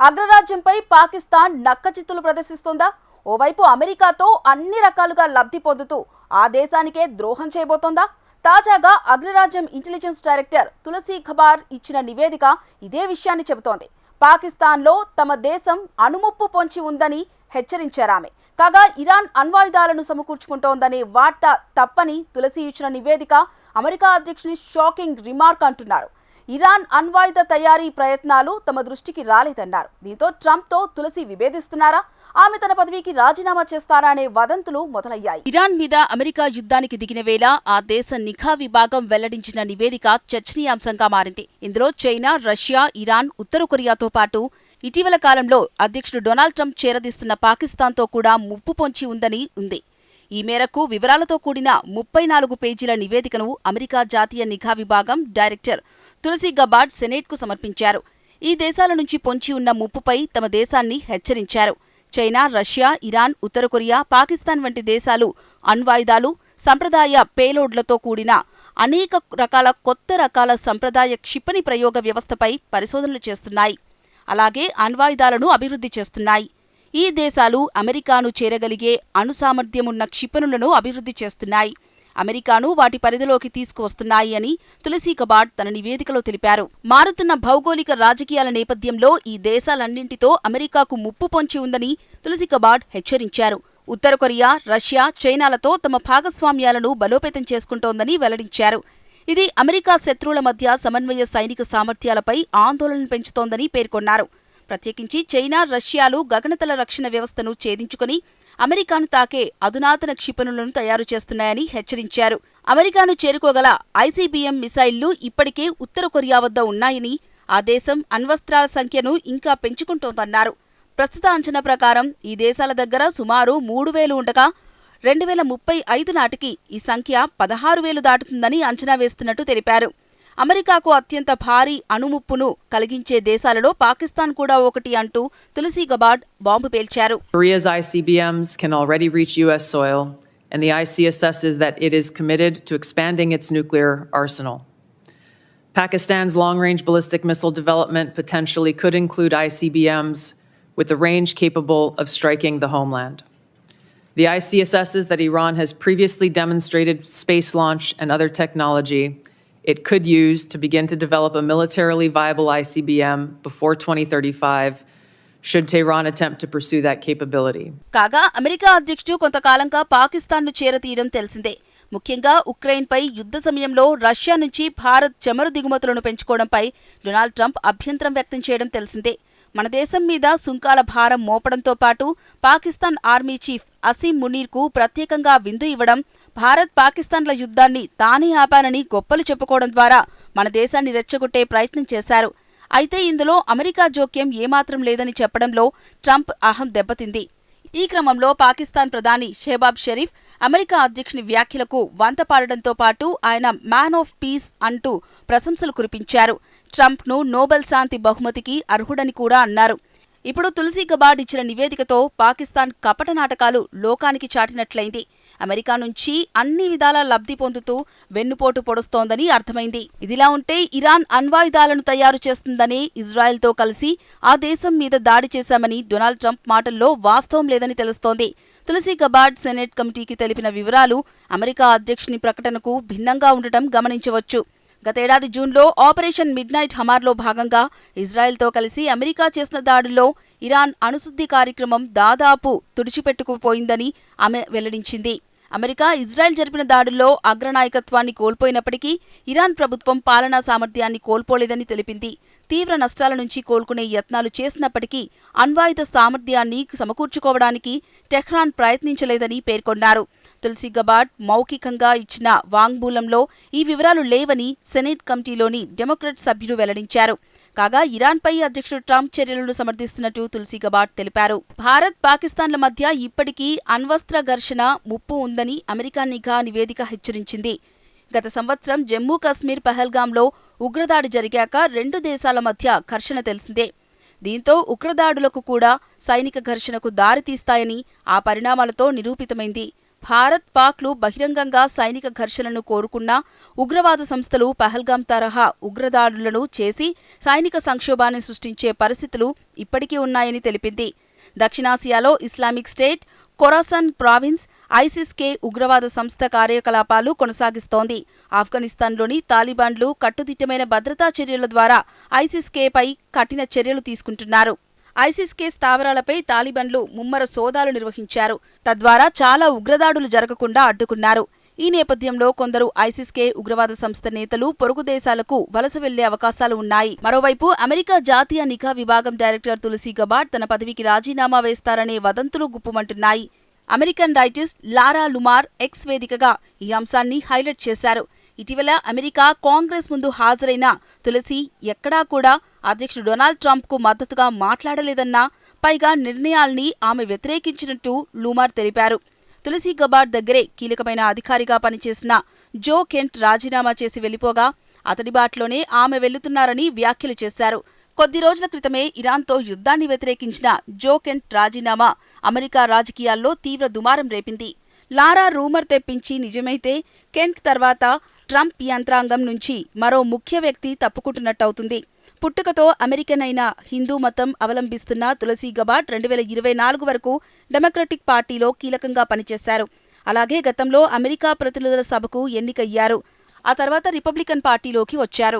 అగ్రరాజ్యంపై పాకిస్తాన్ నక్కచిత్తులు ప్రదర్శిస్తోందా? ఓవైపు అమెరికాతో అన్ని రకాలుగా లబ్ధి పొందుతూ ఆ దేశానికే ద్రోహం చేయబోతోందా? తాజాగా అగ్రరాజ్యం ఇంటెలిజెన్స్ డైరెక్టర్ తులసి ఖబార్ ఇచ్చిన నివేదిక ఇదే విషయాన్ని చెబుతోంది. పాకిస్తాన్లో తమ దేశం అణుముప్పు పొంచి ఉందని హెచ్చరించారామె. కాగా ఇరాన్ అణ్వాయుధాలను సమకూర్చుకుంటోందనే వార్త తప్పని తులసి ఇచ్చిన నివేదిక అమెరికా అధ్యక్షుని షాకింగ్ రిమార్క్ అంటున్నారు. ఇరాన్ అణ్వాయుధ తయారీ ప్రయత్నాలు తమ దృష్టికి రాలేదన్నారు. దీంతో ట్రంప్తో తులసి విభేదిస్తున్నారా, ఆమె తన పదవికి రాజీనామా చేస్తారా అనే వదంతులు మొదలయ్యాయి. ఇరాన్ మీద అమెరికా యుద్ధానికి దిగిన వేళ ఆ దేశ నిఘా విభాగం వెల్లడించిన నివేదిక చర్చనీయాంశంగా మారింది. ఇందులో చైనా, రష్యా, ఇరాన్, ఉత్తర కొరియాతో పాటు ఇటీవల కాలంలో అధ్యక్షుడు డొనాల్డ్ ట్రంప్ చేరదీస్తున్న పాకిస్తాన్తో కూడా ముప్పు పొంచి ఉందని ఉంది. ఈ మేరకు వివరాలతో కూడిన 34 పేజీల నివేదికను అమెరికా జాతీయ నిఘా విభాగం డైరెక్టర్ తులసి గబార్డ్ సెనేట్కు సమర్పించారు. ఈ దేశాల నుంచి పొంచి ఉన్న ముప్పుపై తమ దేశాన్ని హెచ్చరించారు. చైనా, రష్యా, ఇరాన్, ఉత్తర కొరియా, పాకిస్తాన్ వంటి దేశాలు అణ్వాయుధాలు, సంప్రదాయ పేలోడ్లతో కూడిన అనేక కొత్త రకాల సంప్రదాయ క్షిపణి ప్రయోగ వ్యవస్థపై పరిశోధనలు చేస్తున్నాయి. అలాగే అణ్వాయుధాలను అభివృద్ధి చేస్తున్నాయి. ఈ దేశాలు అమెరికాను చేరగలిగే అణుసామర్థ్యమున్న క్షిపణులను అభివృద్ధి చేస్తున్నాయి. అమెరికాను వాటి పరిధిలోకి తీసుకువస్తున్నాయి అని తులసి గబార్డ్ తన నివేదికలో తెలిపారు. మారుతున్న భౌగోళిక రాజకీయాల నేపథ్యంలో ఈ దేశాలన్నింటితో అమెరికాకు ముప్పు పొంచి ఉందని తులసి గబార్డ్ హెచ్చరించారు. ఉత్తర కొరియా, రష్యా, చైనాలతో తమ భాగస్వామ్యాలను బలోపేతం చేసుకుంటోందని వెల్లడించారు. ఇది అమెరికా శత్రువుల మధ్య సమన్వయ సైనిక సామర్థ్యాలపై ఆందోళన పెంచుతోందని పేర్కొన్నారు. ప్రత్యేకించి చైనా, రష్యాలు గగనతల రక్షణ వ్యవస్థను ఛేదించుకుని అమెరికాను తాకే అధునాతన క్షిపణులను తయారు చేస్తున్నాయని హెచ్చరించారు. అమెరికాను చేరుకోగల ఐసీబీఎం మిసైళ్లు ఇప్పటికే ఉత్తర కొరియా వద్ద ఉన్నాయని, ఆ దేశం అణ్వస్త్రాల సంఖ్యను ఇంకా పెంచుకుంటోందన్నారు. ప్రస్తుత అంచనా ప్రకారం ఈ దేశాల దగ్గర సుమారు 3000 ఉండగా 2035 నాటికి ఈ సంఖ్య 16,000 దాటుతుందని అంచనా వేస్తున్నట్టు తెలిపారు. అమెరికాకు అత్యంత భారీ అణుముప్పును కలిగించే దేశాలలో పాకిస్తాన్ కూడా ఒకటి అంటూ తులసి గబార్డ్ బాంబు పేల్చారు. Korea's ICBMs can already reach US soil, and the IC assesses that it is committed to expanding its nuclear arsenal. Pakistan's long-range ballistic missile development potentially could include ICBMs with a range capable of striking the homeland. The IC assesses that Iran has previously demonstrated space launch and other technology it could use to begin to develop a militarily viable ICBM before 2035 should Tehran attempt to pursue that capability. కాగా America అధ్యక్షుడు కొంతకాలంగా పాకిస్తాన్ను చేరతీయడం తెలిసిందే. ముఖ్యంగా ఉక్రెయిన్పై యుద్ధ సమయంలో Russia నుంచి భారత్ చమురు దిగుమతులను పెంచుకోవడంపై డొనాల్డ్ ట్రంప్ అభ్యంతరం వ్యక్తం చేయడం తెలిసిందే. మన దేశం మీద సుంకాల భారం మోపడంతో పాటు పాకిస్తాన్ ఆర్మీ చీఫ్ అసీం మునీర్కు ప్రత్యేకంగా విందు ఇవ్వడం, భారత్ పాకిస్తాన్ల యుద్ధాన్ని తానే ఆపానని గొప్పలు చెప్పుకోవడం ద్వారా మన దేశాన్ని రెచ్చగొట్టే ప్రయత్నం చేశారు. అయితే ఇందులో అమెరికా జోక్యం ఏమాత్రం లేదని చెప్పడంలో ట్రంప్ అహం దెబ్బతింది. ఈ క్రమంలో పాకిస్తాన్ ప్రధాని షెహబాజ్ షరీఫ్ అమెరికా అధ్యక్షుని వ్యాఖ్యలకు వంతపాడడంతో పాటు ఆయన మ్యాన్ ఆఫ్ పీస్ అంటూ ప్రశంసలు కురిపించారు. ట్రంప్ను నోబెల్ శాంతి బహుమతికి అర్హుడని కూడా అన్నారు. ఇప్పుడు తులసి గబార్డ్ ఇచ్చిన నివేదికతో పాకిస్తాన్ కపట నాటకాలు లోకానికి చాటినట్లయింది. అమెరికా నుంచి అన్ని విధాలా లబ్ధి పొందుతూ వెన్నుపోటు పొడుస్తోందని అర్థమైంది. ఇదిలా ఉంటే ఇరాన్ అణ్వాయుధాలను తయారు చేస్తుందని ఇజ్రాయెల్తో కలిసి ఆ దేశం మీద దాడి చేశామని డొనాల్డ్ ట్రంప్ మాటల్లో వాస్తవం లేదని తెలుస్తోంది. తులసి గబార్డ్ సెనేట్ కమిటీకి తెలిపిన వివరాలు అమెరికా అధ్యక్షుని ప్రకటనకు భిన్నంగా ఉండటం గమనించవచ్చు. గతేడాది జూన్లో ఆపరేషన్ మిడ్నైట్ హమార్లో భాగంగా ఇజ్రాయెల్తో కలిసి అమెరికా చేసిన దాడుల్లో ఇరాన్ అణుశుద్ధి కార్యక్రమం దాదాపు తుడిచిపెట్టుకుపోయిందని ఆమె వెల్లడించింది. అమెరికా ఇజ్రాయెల్ జరిపిన దాడుల్లో అగ్రనాయకత్వాన్ని కోల్పోయినప్పటికీ ఇరాన్ ప్రభుత్వం పాలనా సామర్థ్యాన్ని కోల్పోలేదని తెలిపింది. తీవ్ర నష్టాల నుంచి కోలుకునే యత్నాలు చేసినప్పటికీ అణ్వాయుధ సామర్థ్యాన్ని సమకూర్చుకోవడానికి టెహ్రాన్ ప్రయత్నించలేదని పేర్కొన్నారు. తులసి గబార్డ్ మౌఖికంగా ఇచ్చిన వాంగ్మూలంలో ఈ వివరాలు లేవని సెనేట్ కమిటీలోని డెమోక్రాట్ సభ్యులు వెల్లడించారు. కాగా ఇరాన్పై అధ్యక్షుడు ట్రంప్ చర్యలను సమర్థిస్తున్నట్టు తులసి గబార్డ్ తెలిపారు. భారత్, పాకిస్తాన్ల మధ్య ఇప్పటికీ అణ్వస్త్ర ఘర్షణ ముప్పు ఉందని అమెరికా నిఘా నివేదిక హెచ్చరించింది. గత సంవత్సరం జమ్మూ కశ్మీర్ పహల్గాంలో ఉగ్రదాడి జరిగాక 2 దేశాల మధ్య ఘర్షణ తెలిసిందే. దీంతో ఉగ్రదాడులకు కూడా సైనిక ఘర్షణకు దారితీస్తాయని ఆ పరిణామాలతో నిరూపితమైంది. భారత్, పాక్లు బహిరంగంగా సైనిక ఘర్షణను కోరుకున్నా ఉగ్రవాద సంస్థలు పహల్గాం తరహా ఉగ్రదాడులను చేసి సైనిక సంక్షోభాన్ని సృష్టించే పరిస్థితులు ఇప్పటికీ ఉన్నాయని తెలిపింది. దక్షిణాసియాలో ఇస్లామిక్ స్టేట్, ఖొరాసన్ ప్రావిన్స్, ఐసిస్-కే ఉగ్రవాద సంస్థ కార్యకలాపాలు కొనసాగిస్తోంది. ఆఫ్ఘనిస్తాన్లోని తాలిబాన్లు కట్టుదిట్టమైన భద్రతా చర్యల ద్వారా ఐసిస్-కేపై కఠిన చర్యలు తీసుకుంటున్నారు. ఐసిస్-కే స్థావరాలపై తాలిబాన్లు ముమ్మర సోదాలు నిర్వహించారు. తద్వారా చాలా ఉగ్రదాడులు జరగకుండా అడ్డుకున్నారు. ఈ నేపథ్యంలో కొందరు ఐసిస్-కే ఉగ్రవాద సంస్థ నేతలు పొరుగు దేశాలకు వలస వెళ్లే అవకాశాలు ఉన్నాయి. మరోవైపు అమెరికా జాతీయ నిఘా విభాగం డైరెక్టర్ తులసి గబార్డ్ తన పదవికి రాజీనామా వేస్తారనే వదంతులు గుప్పుమంటున్నాయి. అమెరికన్ డైటిస్ట్ లారా లుమార్ ఎక్స్ వేదికగా ఈ అంశాన్ని హైలైట్ చేశారు. ఇటీవల అమెరికా కాంగ్రెస్ ముందు హాజరైన తులసి ఎక్కడా కూడా అధ్యక్షుడు డొనాల్డ్ ట్రంప్కు మద్దతుగా మాట్లాడలేదన్నా, పైగా నిర్ణయాల్ని ఆమె వ్యతిరేకించినట్టు లుమార్ తెలిపారు. తులసి గబార్డ్ దగ్గరే కీలకమైన అధికారిగా పనిచేసిన జో కెంట్ రాజీనామా చేసి వెళ్లిపోగా అతడి బాటలోనే ఆమె వెళ్లుతున్నారని వ్యాఖ్యలు చేశారు. కొద్ది రోజుల క్రితమే ఇరాన్తో యుద్ధాన్ని వ్యతిరేకించిన జో కెంట్ రాజీనామా అమెరికా రాజకీయాల్లో తీవ్ర దుమారం రేపింది. లారా రూమర్ తెప్పించి నిజమైతే కెంట్ తర్వాత ట్రంప్ యంత్రాంగం నుంచి మరో ముఖ్య వ్యక్తి తప్పుకుంటున్నట్టవుతుంది. పుట్టుకతో అమెరికన్ అయిన హిందూ మతం అవలంబిస్తున్న తులసి గబార్డ్ 2024 వరకు డెమోక్రటిక్ పార్టీలో కీలకంగా పనిచేశారు. అలాగే గతంలో అమెరికా ప్రతినిధుల సభకు ఎన్నికయ్యారు. ఆ తర్వాత రిపబ్లికన్ పార్టీలోకి వచ్చారు.